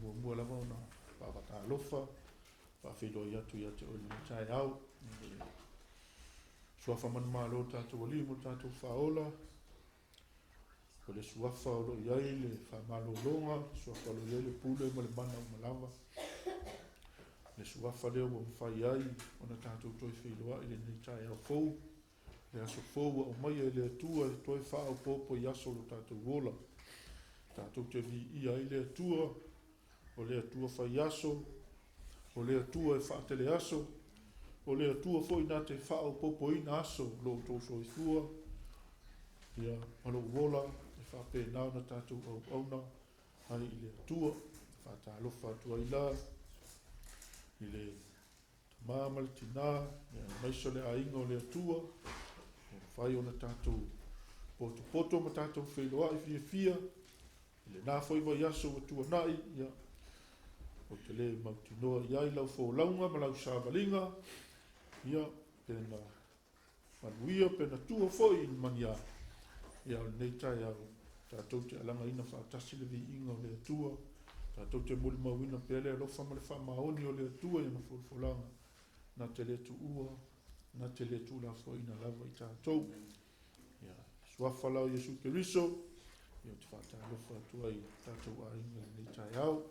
mua lava ona whaakatalofa, whaafiloi atu ia te oli tai au. Suafa manumalo tātou ali mo tātou Faaola. O le suafa o lo iai le whaamalolonga, suafa lo iai le pule mo le mana o malava. Le suafa leo o mwhai ai, o na tātou toi whiloa i le nei tai au fou. Le aso fou o mai e le atua e toi whao popo i aso lo tātou wola. Tātou te vi i ai le atua, o le atua whai aso, o le atua e whaatele aso, o le atua foi nā te whao popo ina aso lo tōso i fua. Ia, o lo wola, e whape nao na tātou auauna, hai i le atua, whaatalofa atua i la, i le mamali tina, maisa le ainga o le atua, o whai o na tātou poto ma tātou wheloa i FIAFIA, i le nā foi vai aso atua nai, ia, o te le mautinoa iai lau fōlaunga ma lau sāwalinga, ia pena MANUIA pena tua foi in MANUIA ia o nei tai au tātou te alanga ina whaatasi le vi inga o le atua tātou te muli mawina pele alofa ma le whamaoni o le atua ia na wholanga na te le tu ua na te le tu la foi ina lava i tātou ia suafa lau Iesu Keriso ia te whata alofa atua i tātou a inga nei tai au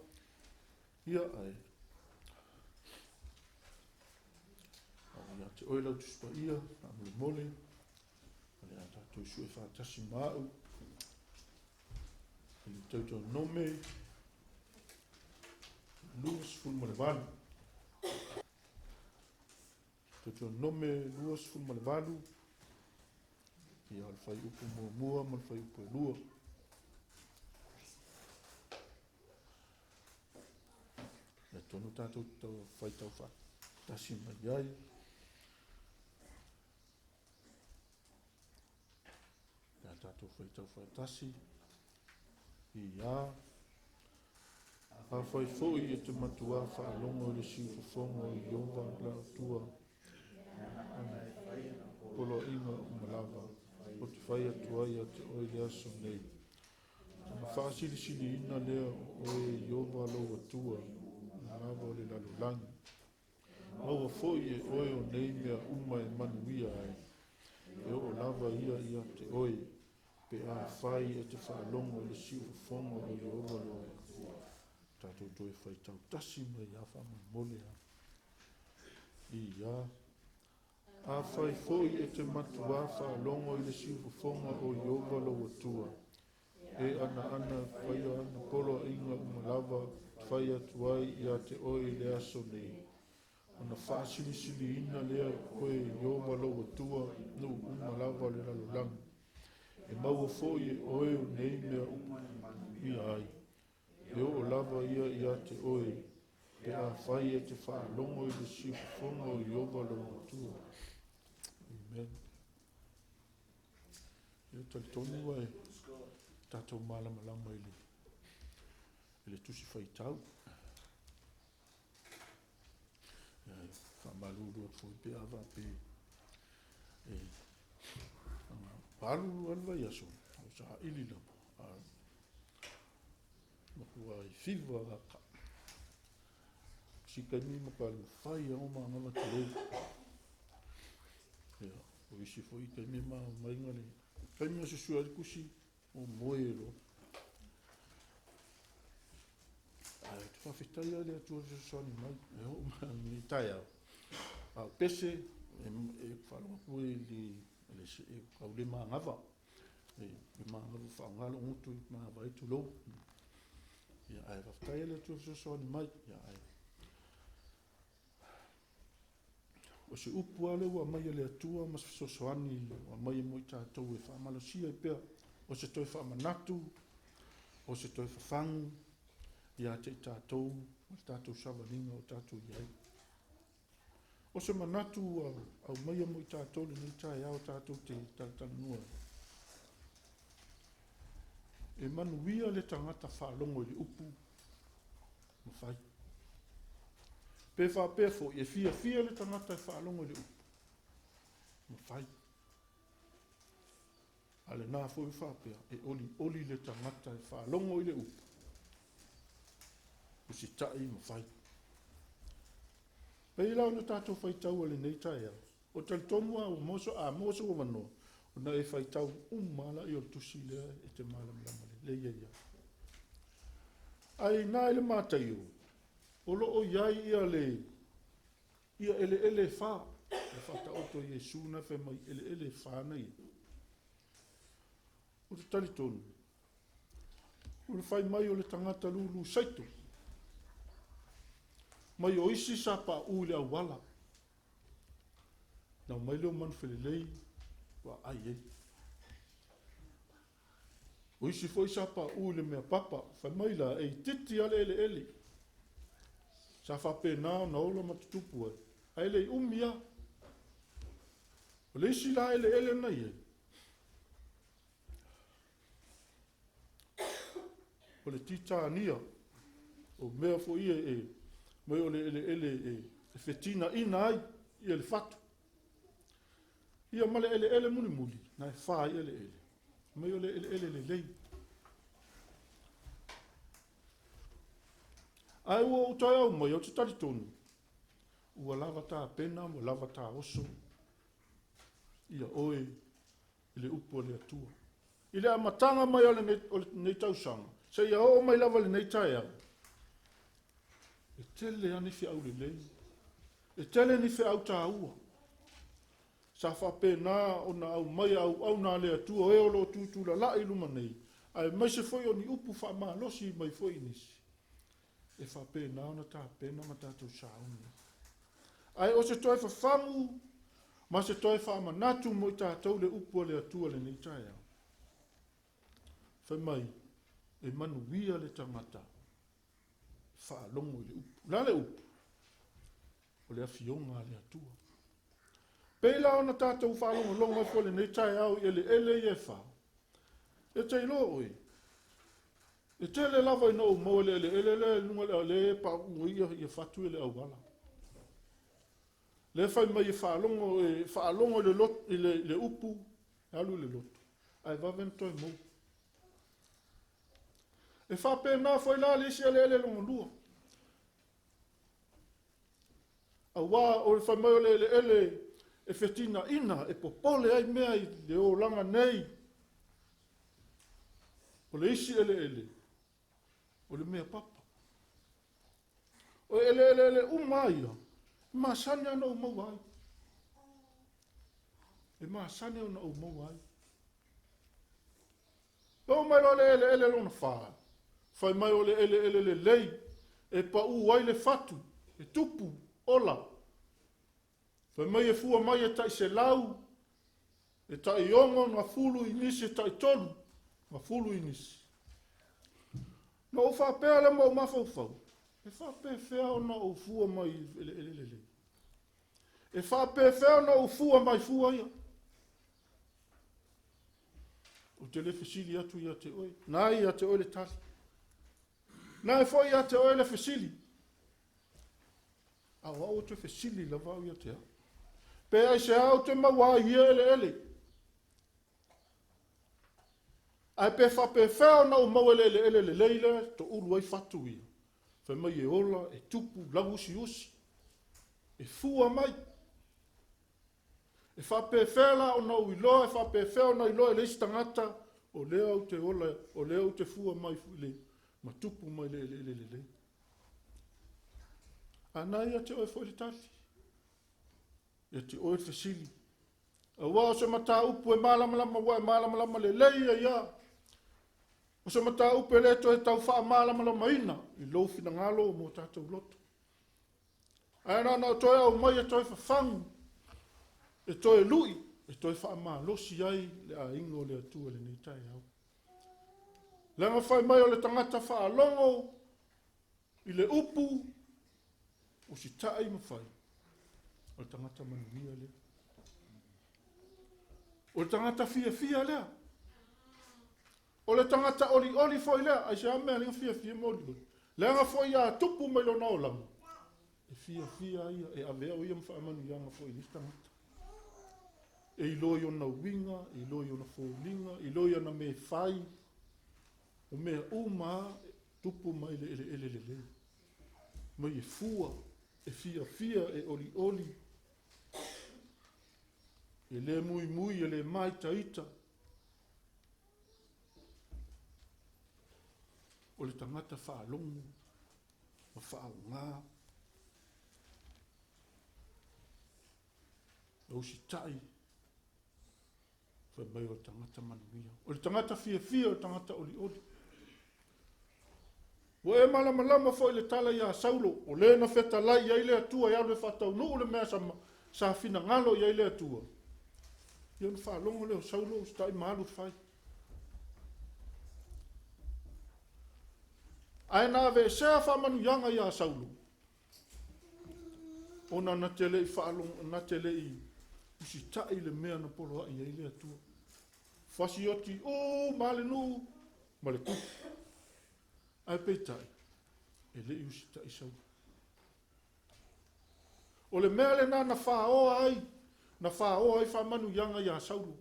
ia ai ia te oe lau tuspa ia, a mole mole, a le ata tui sue whaatasi mau, i le Teuteronome, luas fulmale walu. Teuteronome luas fulmale walu, ia al whai upu mua mal whai upu lua. Ia tonu tātou tau Faitau whaatasi mai ai, tātou Faitau whaatasi i a Afai foi e te matuā faalogo i le siufofoga o Ieova la Atua poloaiga o malava o te whai atu ai a te oe le aso nei na faasilisiliina lea o Ieova lo Atua malava o le lalolagi maua foi e oe o nei mea uma e MANUIA ai e o lava ia te oe pe Afai e te faalogo i le siufofoga o Ieova lo tātou toi Faitau tasi mai a whamamole a. I a. Afai foi e te matuā faalogo i le siufofoga o Ieova lo Atua. E anaana whaia ana poloaiga o malava whai atu ai ia te oe le aso nei. Ona faasilisiliina lea oe Ieova lo Atua no malava le lalolagi. E maua foi e oe o nei mea i ai. E o lava ia te oe, pe Afai e te faalogo i le siufofoga o Ieova lo Atua. Amen. Ia talitonu e tātou malamalama i le Tusi Faitau. Ia whamalulu at foi pe awa pe palulu alwa iaso, o sa ili lama. Makua i whiwa waka. Si kaimi makalu whai au maa ngawa te leu. Ia, o isi fwoi kaimi maa mainga le. Kaimi a susua i kusi o moe lo. Te whawhitai a le atua sasani mai. E ho maa ni tai au. A pese e whalonga kue e kaule maa ngawa. E maa ngawa whaongalo ngutu maa waitu lo. Ia ai whaftai ele tu sasoni mai, ia ai. O se upu ale ua mai ele atua mas sosoani ua mai mo i tātou e faamalosia i pea. O se toi faamanatu, o se toi fafangu, ia te i tātou, o tātou sawalinga o tātou iai. O se manatu au mai mo i tātou le nei tai au tātou te tatanua. E MANUIA le tangata whaalogo i le upu mawhai. Pe whapefo e FIAFIA le tangata whaalogo i le upu mawhai. Ale nā fwoi whapea e oli le tangata whaalogo i le upu si tai mawhai. Pei lau na tatou Faitau ale nei tae au. O talitonua o moso a moso o manoa. O na e Faitau umala i o tusi lea e te malamalama le ia ia. Ai nā ele mātai o. O lo o iai ia le ia ele wha. E whata oto Iesu na whe mai ele whāna ia. O te talitonu. O le whai mai o le tangata lulu saito. Mai o isi sa pa u le awala. Nau mai leo manu whelelei wa ai ei. O isi foi sa pa u le mea papa. Whai mai la e titi ale ele. Sa whape nā na ola matutupu ai. Ai le umia. O le isi la ele na ia. O le tita ania. O mea fo ia e. Mai o le ele e fetina ina ai. Ia le fatu. Ia male ele muli. Na e wha ele. Mai o le ele lei. Ai ua utai au mai o te taritonu. Ua lava tā pena, ua lava tā oso. Ia oe, ile upo le atua. Ile a matanga mai o le nei tausanga. Se ia o mai lava le nei tae au. E tele ane fi au le lei. E tele ni fi au tā ua. Sa whape nā o na au mai au nā le atua. E o lo tūtū la la iluma nei. Ai mai se foi o ni upu faamalosi mai foi nisi. E whape nā o na tā pena ma tātou sauni. Ai o se toi whawhamu, ma se toi whaamanatu mo i tātou le upu le atua le nei tae au. Whai mai, e manuia le tangata. Whaalongo i le upu. La le upu. O le afionga le atua. Peila o na tātou whaalongo longa i le nei tae au i ele i e wha. E te ilo oi. E te le lava i nau mo ele lunga le pa uia i e whatu le auala. Le fai mai whaalongo le lot le upu, alu le lot. Ai vavento mo. E whape nā foi la le isi ele longa lua. A wā o le whai mai o le ele e fetina ina e popole ai mea i le o langa nei. O le isi ele. O le mea papa. O ele umaia. Ma sane ana o mau ai. E ma sane ana o mau ai. Lo mai lo le ele lona wha. Fai mai o le ele lei. E pa u ai le fatu. E tupu. Ola. Fai mai e fua mai e tai se lau. E tai ongo na fulu inisi e tai tolu. Na fulu inisi. No fa pele mo mafufau. E fa pe fea ona o fua mai ele. E fa pe fea ona o fua mai fua ia. O te le fesili atu ia te oe. Nai ia te oe le tali. Nai foi ia te oe le fesili. A wau te fesili la vau ia te au. Pe ai se au te maua ia ele. Ai pe fa pe fea ona o mau ele leile to ulu ai fatu ia. Fai mai e ola, e tupu, lausi usi. E fua mai. E whape whela o na uiloa, e whape whela o na iloa e leisi tangata, o lea au te ola, o lea au te fua mai le, ma tupu mai le. Anai a te oe fo le tali. E te oe fesili. A wā o se mata upu e malamalama wa e malamalama le leia ia. O se mata upe le to e tau wha malamalama ina, i lou fina ngalo mo tātou loto. Aina na toi au mai e toi whawhangu, e toi lui, e toi faamalosi ai le a ingo le atua le nei tai au. Lenga whai mai o le tangata whaalongo, i le upu, o si tai mawhai, o le tangata manuia le. O le tangata FIAFIA lea. O le tangata OLIOLI foi lea, ai se amea linga FIAFIA mo OLIOLI. Lenga foi ia tupu mai lo nao lama. E FIAFIA ia, e avea o ia mwhaamanu ianga foi nis tangata. E iloi o na winga, e iloi o na fōlinga, e iloi o na me whai, o mea uma tupu mai le. mai e fua, e FIAFIA, e OLIOLI, e le mui, e le mai taita. O le tangata whaalongo, ma whaunga, o si tai, whai mai o tangata manuia. O le tangata FIAFIA, o le tangata OLIOLI. O e malama fo le tala ia saulo, o le na feta lai ia ile atua, ia le whatau no le mea sa fina ngalo ia ile atua. Ia na whaalongo leo saulo, o stai malu whai. Ai nā ve sea whamanuianga ia saulo. Ona na tele i whaalongo, na tele i usi tai le mea na poloaiga ia ile atua. Whasi oti, o male nu, male kupu. Ai peitai, e le i usi tai saulo. O le mea le na whaoa ai, na whaoa ai whamanuianga ia saulo.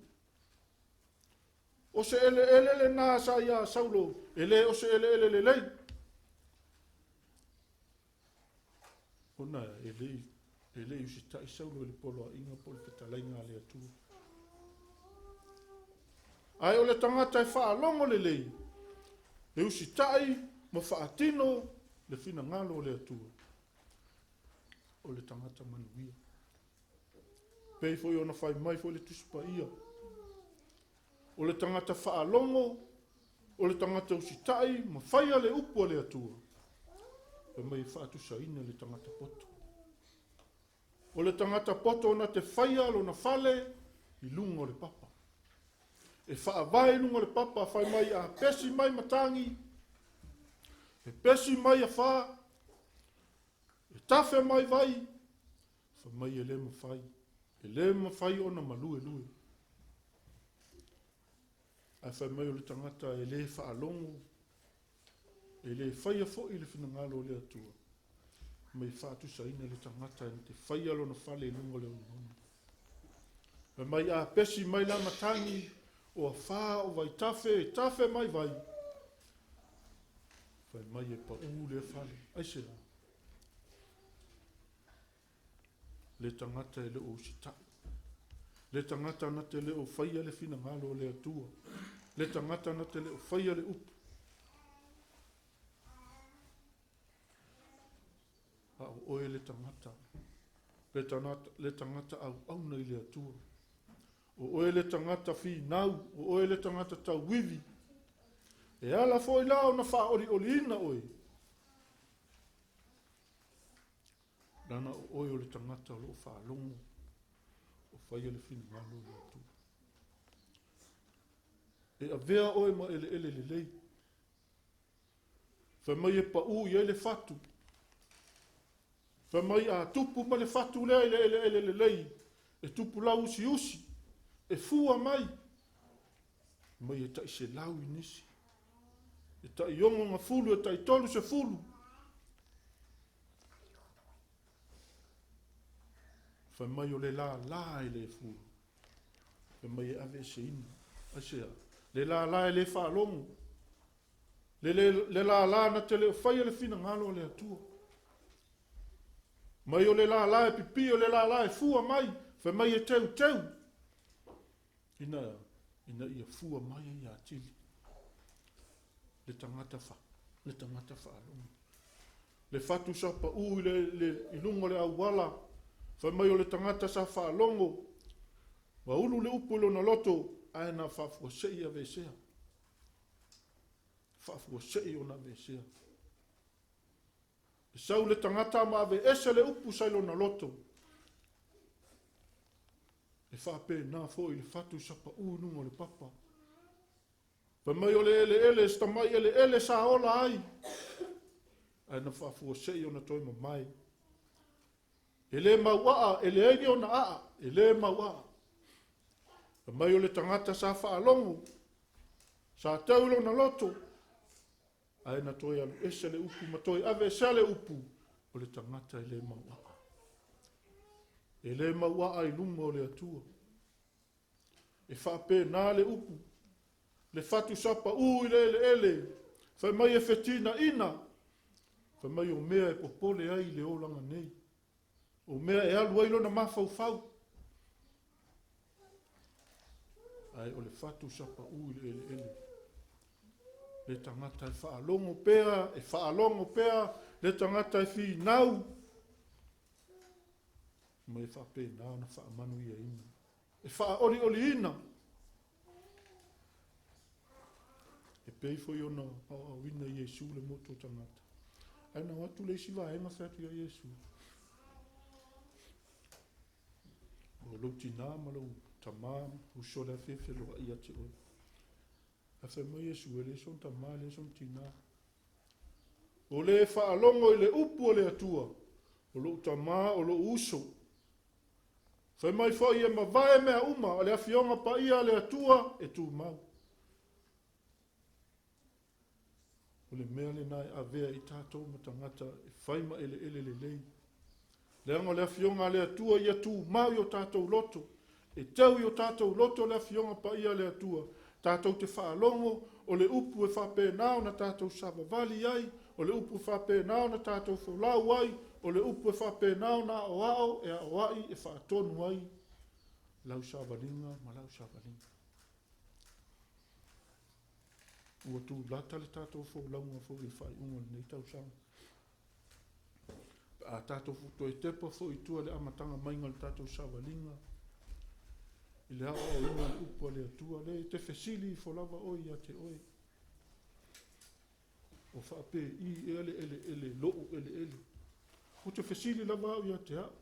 O se ele le na sa ia saulo, ele o se ele le lei. Ona ele usi tai saulo le poloaiga po le fetalaiga le atua. Ai o le tangata e whaalongo le lei. Le usi tai ma whaatino le finangalo le atua. O le tangata manuia. Pei foi ona whai mai foi le tusi paia. O le tangata whaalongo, o le tangata usi tai ma whaia le upo le atua. E mai whaatusaina le tangata poto. O le tangata poto ona te whaia lo na whale i lungo le papa. E whaavai lungo le papa whai mai a pesi mai matangi. E pesi mai a wha. E tafe mai vai. Whai mai e le mawhai. E le mawhai ona malue lue. Ai whai mai o le tangata e le whaalongo. E le whaia fo i le finangalo le atua. Mai whaatusaina le tangata e te whaia lo na whale i lungo le unihona. E mai a pesi mai la matangi o a wha o vai tafe, tafe mai vai. Whai mai e pa le whale. Ai se la. Le tangata e le o sita. Le tangata na te le o whaia le finangalo le atua. Le tangata na te le o whaia le upu. O e le tangata. Le tangata auauna i le atua. O e le tangata whinau. O e le tangata tau wivi. E ala foi lao na faoliolina oi. Nana o e le tangata lo whaalongo. O whaia le finangalo le atua. E a vea oe ma ele le lei. Wha mai e pa u i ele fatu. Wha mai a tupu ma le fatu lea ele lei. E tupu lau usi. E fua mai. Mai e tai se lau i nisi. E tai yongo nga fulu, e tai tolu se fulu. Wha mai o le la e le fulu. Wha mai e ave se ina. Asea. Le la e le whaalongo. Le la na te le whaia le fina ngalo le atua. Mai o le la e pipi o le la e fua mai. Wha mai e teu. Ina ia fua mai ia atili. Le tangata whaalongo. Le fatu sa pa u le ilungo le auala. Wha mai o le tangata sa whaalongo. Wa ulu le upulo na loto. Aina whafua sei a vesea. Whafua sei o na vesea. E sau le tangata ma ave ese le upu sailo na loto. E whape nā fo i le whatu sapa nungo le papa. Pa mai o le ele, sta mai ele sa ola ai. Aina whafua sei o na toi mai. Ele maua, ele eini o na aa, ele maua. Pa mai o le tangata sa whaalongo. Sa taulo na loto. Aina toi alu ese le upu, ma toi ave esa le upu. O le tangata ele maua. Ele maua i lungo le atua. E whape nā le upu. Le whatu sapa i le ele. Whai mai e whetina ina. Whamai o mea e popole ai le olanga nei. O mea e alu ai lona mafaufau. Ai o le fatu sapa ui le ele. Le tangata e whaalongo pea, e whaalongo pea, le tangata e whi nau. Ma e whape nao na whaamanuia ina. E whaoli oli ina. E pei foi ona au wina Iesu le moto tangata. Ai na watu le siwa e mawhatu ya Iesu. O lo tina ma lo tamam, uso le fefe lo ia te oi. A whai mai Iesu e le son tamam, le son tina. O le whaalongo i le upu o le atua. O lo tamam, o lo uso. Whai mai fo i e mawae mea uma, o le afionga pa ia le atua e tu mau. O le mea le nai avea i tātou matangata e whaima ele lei. Le anga le afionga le atua i atu mau i o tātou loto. E tau i o tātou loto le afionga pa ia le atua. Tātou te whaalongo o le upu e whape nao na tātou savavali ai. O le upu e whape nao na tātou wholau ai. O le upu e whape nao na oao e aoai e whaatonu ai. Lau savalinga ma lau savalinga. Ua tu lata le tātou fo launga fo i whai unga nei tau sang. A tātou futo e tepa fo i tua le amatanga mainga le tātou savalinga. I le hao inga le upa le atua le te fesili i fo lava oi a te oi. O whaape i ele loo ele. O te fesili lava au i a te hao.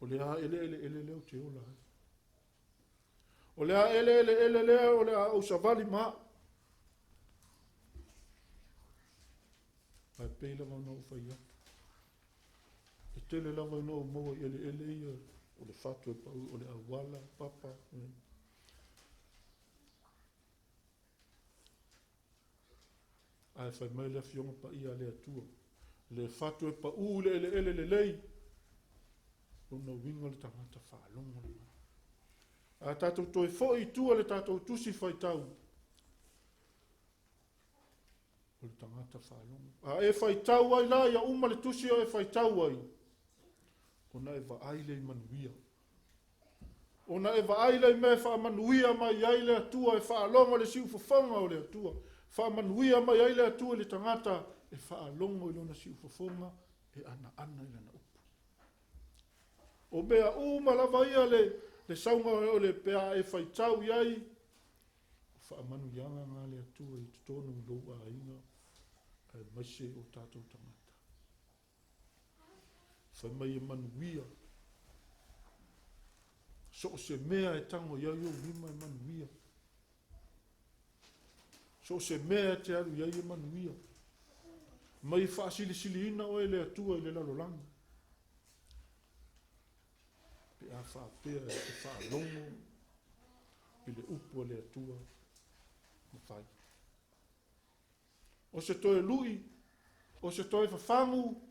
O le a ele leo te ola. O le a ele leo o le a o savali maa. Ai pei lava no fai atu. E tele lava no moa i ele ia o le fatu e pau o le awala, papa. Ai fai mai le fionga pa ia le atua. Le fatu e pau le ele lei. O no winga le tangata whaalongo le mai. A tātou toi fo i tua le tātou Tusi Faitau. O le tangata whaalongo. A e Faitau ai la ia uma le tusi o e Faitau ai. O na e vaaile i manuia. O na e vaaile i me faamanuia mai ai le atua e faalongo le siufofoga o le atua. Faamanuia mai ai le atua le tangata e faalongo i lona siufofoga e anaana i lana upu. O mea uma lava ia le saunga o le pea e Faitau iai. Faamanuianga ngā le atua i tutonu loa inga. Maise o tātou tangata. Whai mai e manuia. So se mea e tango iau lima e manuia. So se mea te aru iau e manuia. Mai faasilisiliina o le atua i le lalolagi. Pe a whaapea e te whaalongo i le upu o le atua. Mawhai. O se toe lui, o se toe whawhangu,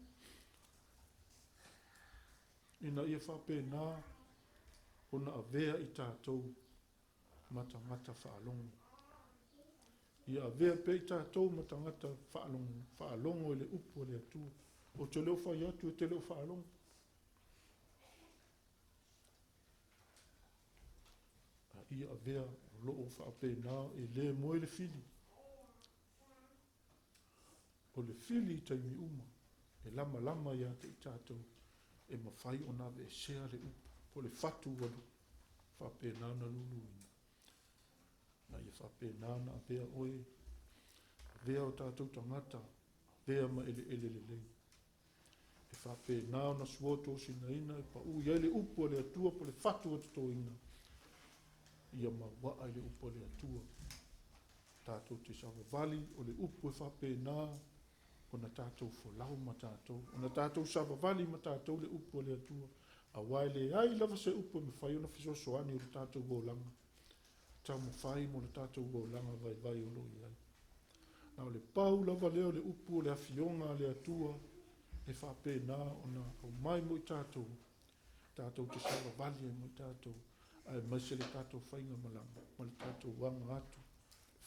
ina ia whape nā, o na avea i tātou matangata whaalongo. Ia avea pe i tātou matangata whaalongo i le upu o le atua. O te leo whai atu e te leo whaalongo. Ia avea loo whape nā e le moe le fili. O le fili i taimi uma, e lama ia te i tātou, e mawhai o nawe e sea le upu, po le fatu walu, whape nāna lulu ina. Na ia whape nāna a vea oe, vea o tātou tangata, vea ma ele lei. E whape nāna suoto sina ina, e pa ui le upu le atua, po le fatu o tato ina. Ia ma waa le upu le atua. Tātou te sawa vali, o le upu e whape nāna, o na tātou wholau ma tātou, o na tātou savavali ma tātou le upu le atua. A waile ai lava se upu me whai o na fisosoani o le tātou wōlanga. Tau mo whai mo le tātou wōlanga vai o loi ai. Na o le pau lava leo le upu le afionga le atua, e whape nā o na o mai mo i tātou. Tātou te savavali mo i tātou. Ai mai se le tātou whainga malanga, ma le tātou wanga atu.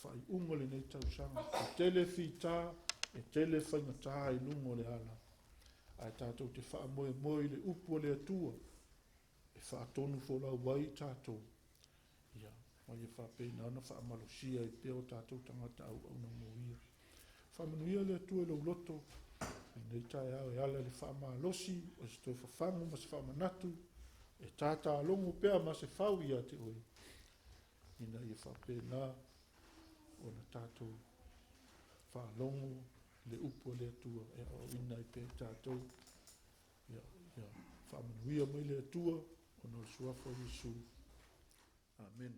Whai unga le nei tau sanga. Te tele whita, e tele whaingatā I lunga o le ala. Ai tātou te whaamoe le upu o le atua, e whaatonu wholau wai tātou. Ia, mai e whapena ana faamalosia I peo tātou tangata auauna MOIA. Whamanuia le atua lau loto, nei tae au e ala le faamalosi, o se toi whawhangu ma se whamanatu, e tātā longo pea ma se whau ia te oi. Ina I e whapena o na tātou whalongo le upo le atua, e o ina I pe tātou. Ia, whamanuia mai le atua, o na suafo Iesu. Amen.